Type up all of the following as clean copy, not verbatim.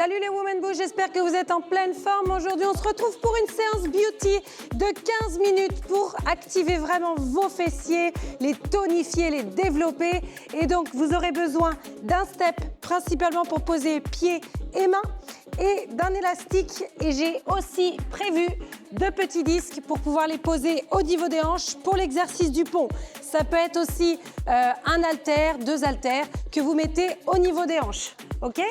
Salut les Women Boost, j'espère que vous êtes en pleine forme. Aujourd'hui, on se retrouve pour une séance beauty de 15 minutes pour activer vraiment vos fessiers, les tonifier, les développer. Et donc, vous aurez besoin d'un step principalement pour poser pieds et mains et d'un élastique. Et j'ai aussi prévu 2 petits disques pour pouvoir les poser au niveau des hanches pour l'exercice du pont. Ça peut être aussi un haltère, 2 haltères que vous mettez au niveau des hanches. OK ?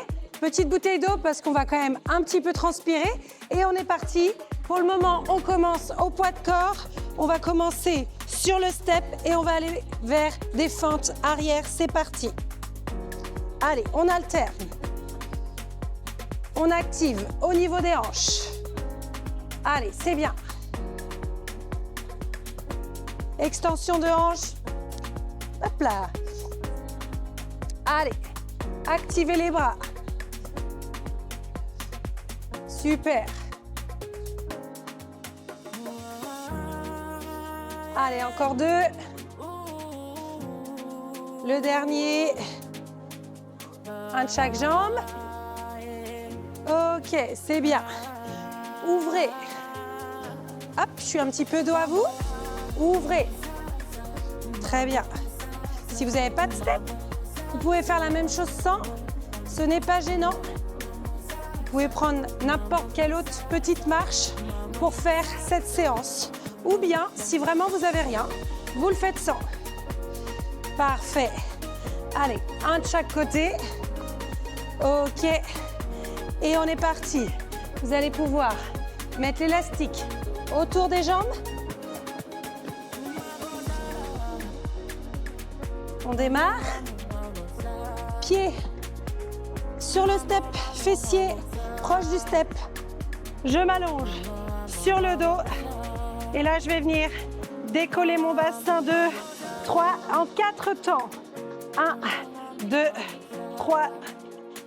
Petite bouteille d'eau parce qu'on va quand même un petit peu transpirer. Et on est parti. Pour le moment, on commence au poids de corps. On va commencer sur le step et on va aller vers des fentes arrière. C'est parti. Allez, on alterne. On active au niveau des hanches. Allez, c'est bien. Extension de hanche. Hop là. Allez, activez les bras. Super. Allez, encore 2. Le dernier. Un de chaque jambe. Ok, c'est bien. Ouvrez. Hop, je suis un petit peu dos à vous. Ouvrez. Très bien. Si vous n'avez pas de step, vous pouvez faire la même chose sans. Ce n'est pas gênant. Vous pouvez prendre n'importe quelle autre petite marche pour faire cette séance. Ou bien, si vraiment vous n'avez rien, vous le faites sans. Parfait. Allez, un de chaque côté. Ok. Et on est parti. Vous allez pouvoir mettre l'élastique autour des jambes. On démarre. Pied sur le step, fessier proche du step. Je m'allonge sur le dos. Et là, je vais venir décoller mon bassin. 2, 3, en 4 temps. 1, 2, 3,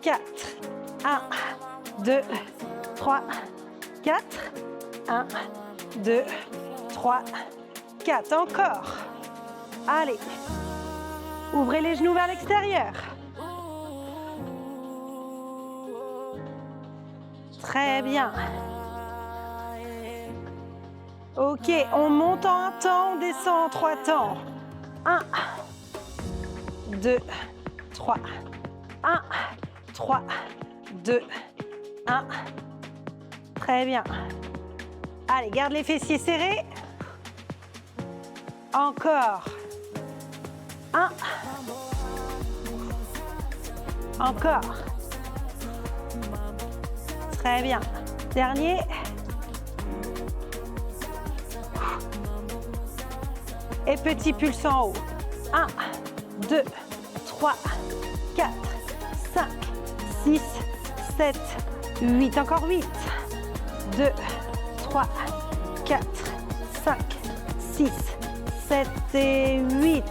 4. 1, 2, 3, 4. 1, 2, 3, 4. Encore. Allez. Ouvrez les genoux vers l'extérieur. Très bien. Ok, on monte en 1 temps, on descend en 3 temps. 1, 2, 3. 1, 3, 2, 1. Très bien. Allez, garde les fessiers serrés. Encore. 1. Encore. Très bien. Dernier. Et petit pulse en haut. 1, 2, 3, 4, 5, 6, 7, 8. Encore 8. 2, 3, 4, 5, 6, 7 et 8.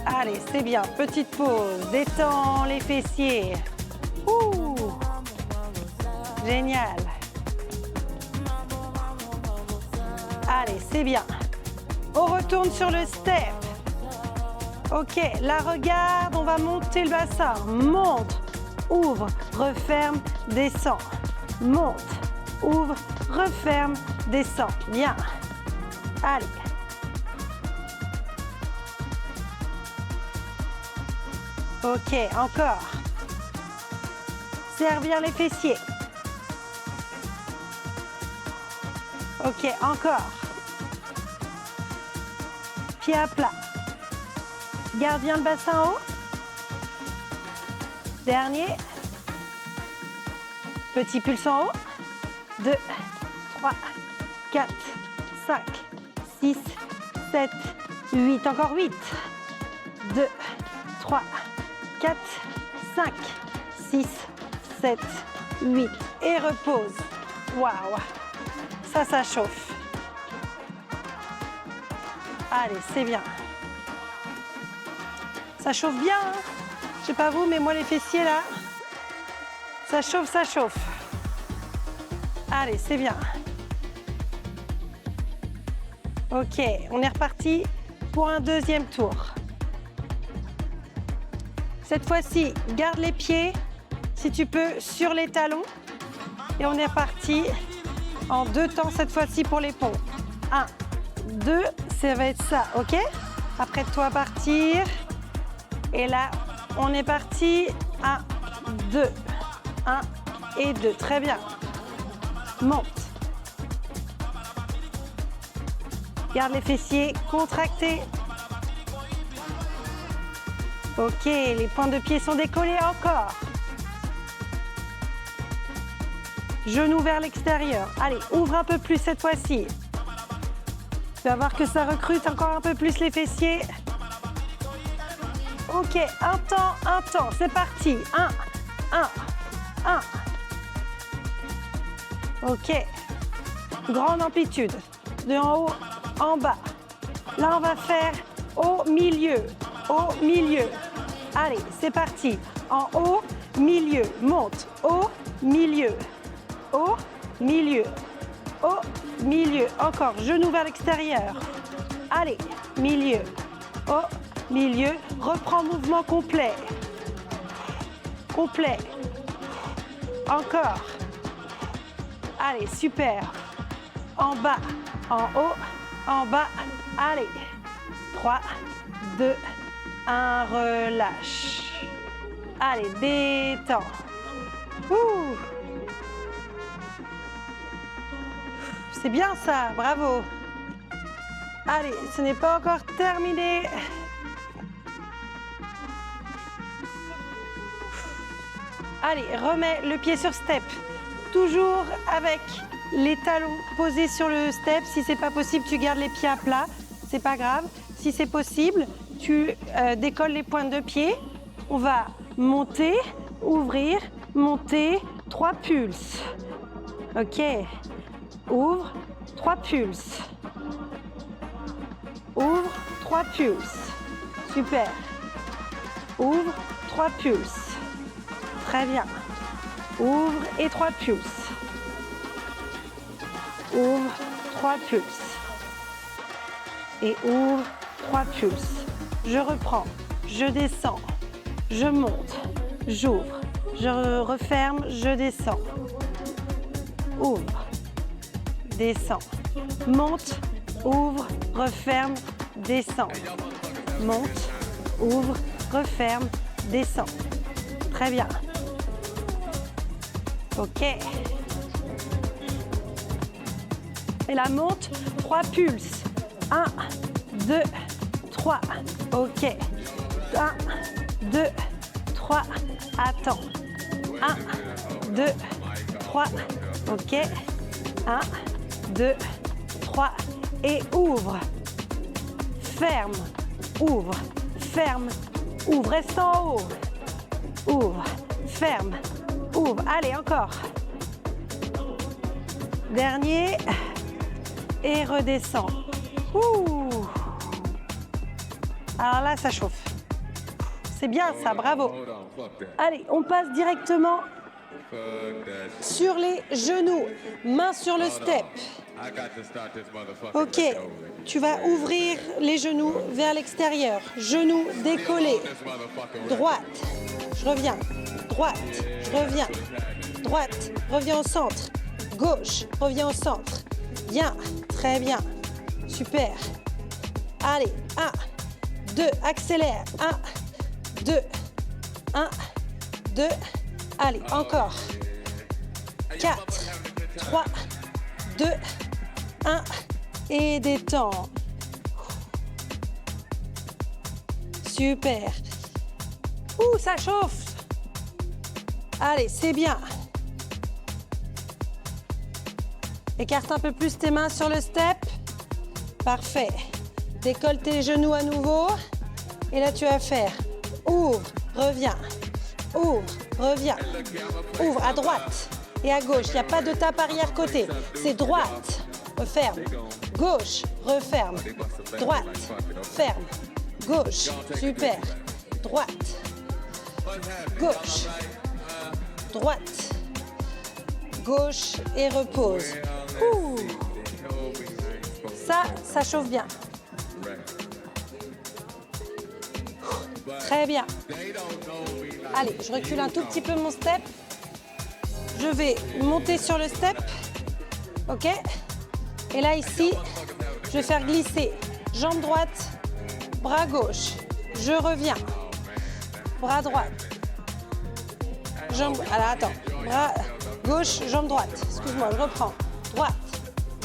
Allez, c'est bien. Petite pause. Détends les fessiers. Ouh. Génial. Allez, c'est bien. On retourne sur le step. Ok, là, regarde, on va monter le bassin. Monte, ouvre, referme, descend. Monte, ouvre, referme, descend. Bien. Allez. Ok, encore. Serre bien les fessiers. Ok, encore. Pied à plat. Garde bien le bassin haut. Dernier. Petit pulse en haut. 2, 3, 4, 5, 6, 7, 8. Encore 8. 2, 3, 4, 5, 6, 7, 8. Et repose. Waouh. Ça chauffe. Allez, c'est bien. Ça chauffe bien, hein? Je sais pas vous, mais moi les fessiers là, ça chauffe, ça chauffe. Allez, c'est bien. Ok, on est reparti pour un deuxième tour. Cette fois-ci, garde les pieds si tu peux, sur les talons. Et on est reparti en 2 temps cette fois-ci pour les ponts. 1, 2, ça va être ça, ok? Après toi, partir. Et là, on est parti. 1, 2, 1 et 2. Très bien. Monte. Garde les fessiers contractés. Ok, les pointes de pied sont décollées encore. Genoux vers l'extérieur. Allez, ouvre un peu plus cette fois-ci. Tu vas voir que ça recrute encore un peu plus les fessiers. Ok, un temps, c'est parti. 1, 1, 1. Ok. Grande amplitude. De en haut, en bas. Là, on va faire au milieu. Au milieu. Allez, c'est parti. En haut, milieu. Monte. Au milieu. Au milieu. Au milieu. Encore. Genoux vers l'extérieur. Allez, milieu. Au milieu. Reprends mouvement complet. Complet. Encore. Allez, super. En bas, en haut, en bas. Allez. 3, 2, 1. Relâche. Allez, détends. Ouh. C'est bien ça, bravo. Allez, ce n'est pas encore terminé. Allez, remets le pied sur step. Toujours avec les talons posés sur le step. Si c'est pas possible, tu gardes les pieds à plat. C'est pas grave. Si c'est possible, tu décolles les pointes de pied. On va monter, ouvrir, monter. 3 pulses. Ok. Ouvre, 3 pulses. Ouvre, 3 pulses. Super. Ouvre, 3 pulses. Très bien. Ouvre et 3 pulses. Ouvre, 3 pulses. Et ouvre, 3 pulses. Je reprends, je descends, je monte, j'ouvre, je referme, je descends. Ouvre, descends, monte, ouvre, referme, descends. Monte, ouvre, referme, descends. Très bien. Ok. Et la monte, 3 pulses. 1, 2, 3. Ok. 1, 2, 3. Attends. 1, 2, 3. Ok. 1, 2, 3. Et ouvre. Ferme. Ouvre. Ferme. Ouvre. Reste en haut. Ouvre. Ferme. Ouvre. Allez, encore. Dernier. Et redescends. Ouh. Alors là, ça chauffe. C'est bien ça, bravo. Allez, on passe directement sur les genoux. Main sur le step. Ok, tu vas ouvrir les genoux vers l'extérieur. Genoux décollés. Droite, je reviens. Droite, je reviens. Droite, reviens au centre. Gauche, reviens au centre. Bien, très bien. Super. Allez, 1, 2, accélère. 1, 2, 1, 2. Allez, encore. 4, 3, 2, 1. Et détends. Super. Ouh, ça chauffe. Allez, c'est bien. Écarte un peu plus tes mains sur le step. Parfait. Décolle tes genoux à nouveau. Et là, tu vas faire ouvre, reviens. Ouvre, reviens. Ouvre à droite et à gauche. Il n'y a pas de tape arrière-côté. C'est droite, referme. Gauche, referme. Droite, ferme. Gauche, super. Droite. Gauche. Droite. Gauche et repose. Ouh. Ça chauffe bien. Très bien. Allez, je recule un tout petit peu mon step. vais monter sur le step. OK? Et là, ici, je vais faire glisser jambe droite, bras gauche. Je reviens. Bras droit. Jambe... Alors, attends. Bras gauche, jambe droite. Excuse-moi, je reprends. Droite,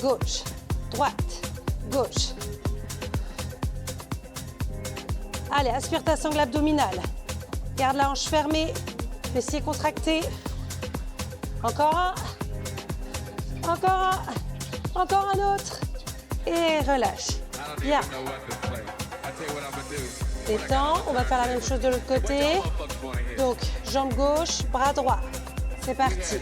gauche, droite, gauche. Allez, aspire ta sangle abdominale. Garde la hanche fermée, fessiers contractés. Encore un. Encore un. Encore un autre. Et relâche. Bien. Détends. On va faire la même chose de l'autre côté. Donc, jambe gauche, bras droit. C'est parti.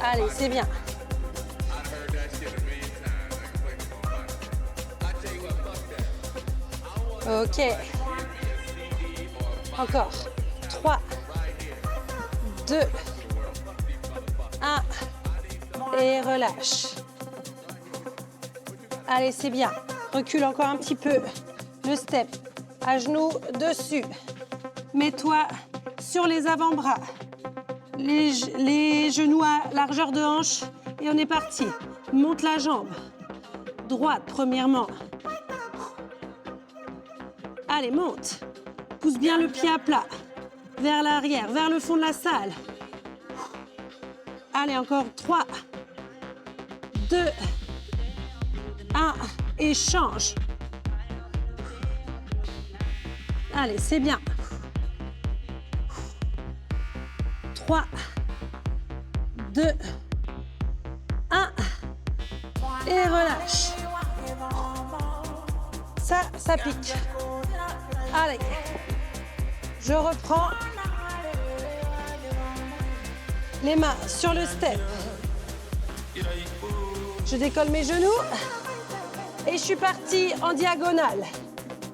Allez, c'est bien. OK. Encore. 3, 2, 1. Et relâche. Allez, c'est bien. Recule encore un petit peu. Le step. À genoux dessus. Mets-toi sur les avant-bras. Les genoux à largeur de hanche. Et on est parti. Monte la jambe. Droite, premièrement. Allez, monte. Pousse bien le pied à plat. Vers l'arrière, vers le fond de la salle. Allez, encore 3, 2, 1. Et change. Allez, c'est bien. 3, 2, 1. Et relâche. Ça pique. Allez. Je reprends. Les mains sur le step. Je décolle mes genoux. Et je suis partie en diagonale.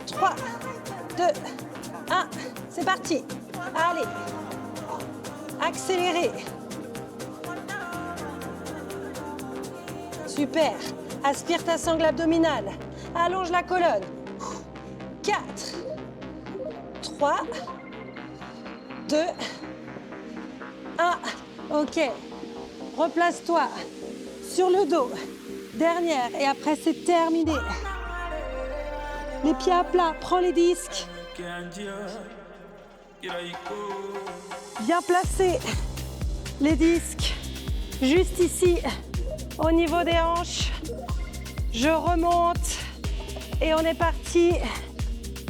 3, 2, 1. C'est parti. Allez. Accélérez. Super. Aspire ta sangle abdominale. Allonge la colonne. 4, 3, 2, 1. OK. Replace-toi sur le dos. Dernière. Et après, c'est terminé. Les pieds à plat. Prends les disques. Bien placés. Les disques. Juste ici, au niveau des hanches. Je remonte. Et on est parti.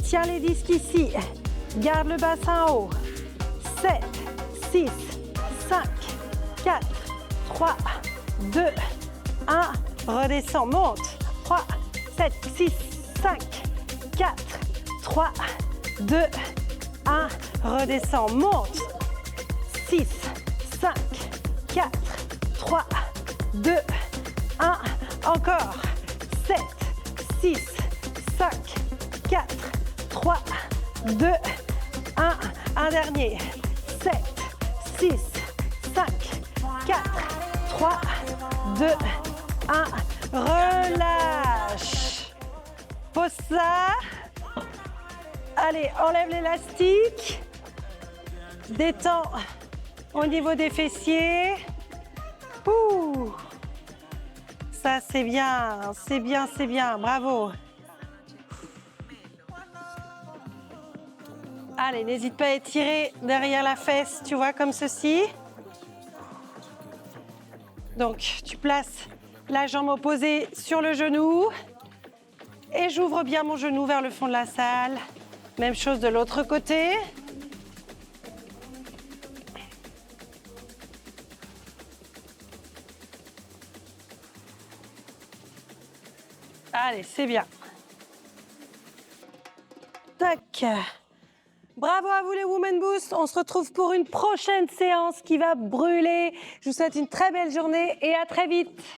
Tiens les disques ici. Garde le bassin haut. 7, 6, 5, 4, 3, 2, 1. Redescends, monte. 3, 7, 6, 5, 4, 3, 2, 1. Redescends, monte. 6, 5, 4, 3, 2, 1. Encore. 7, 6, 5, 4, 3, 2, 1. Un dernier. 7, 6, 5, 4, 3, 2, 1. Relâche. Pose ça. Allez, enlève l'élastique. Détends au niveau des fessiers. Ouh. Ça, c'est bien, c'est bien, c'est bien. Bravo. Allez, n'hésite pas à étirer derrière la fesse, tu vois, comme ceci. Donc, tu places la jambe opposée sur le genou. Et j'ouvre bien mon genou vers le fond de la salle. Même chose de l'autre côté. Allez, c'est bien. Tac. Bravo à vous les Women Boost. On se retrouve pour une prochaine séance qui va brûler. Je vous souhaite une très belle journée et à très vite.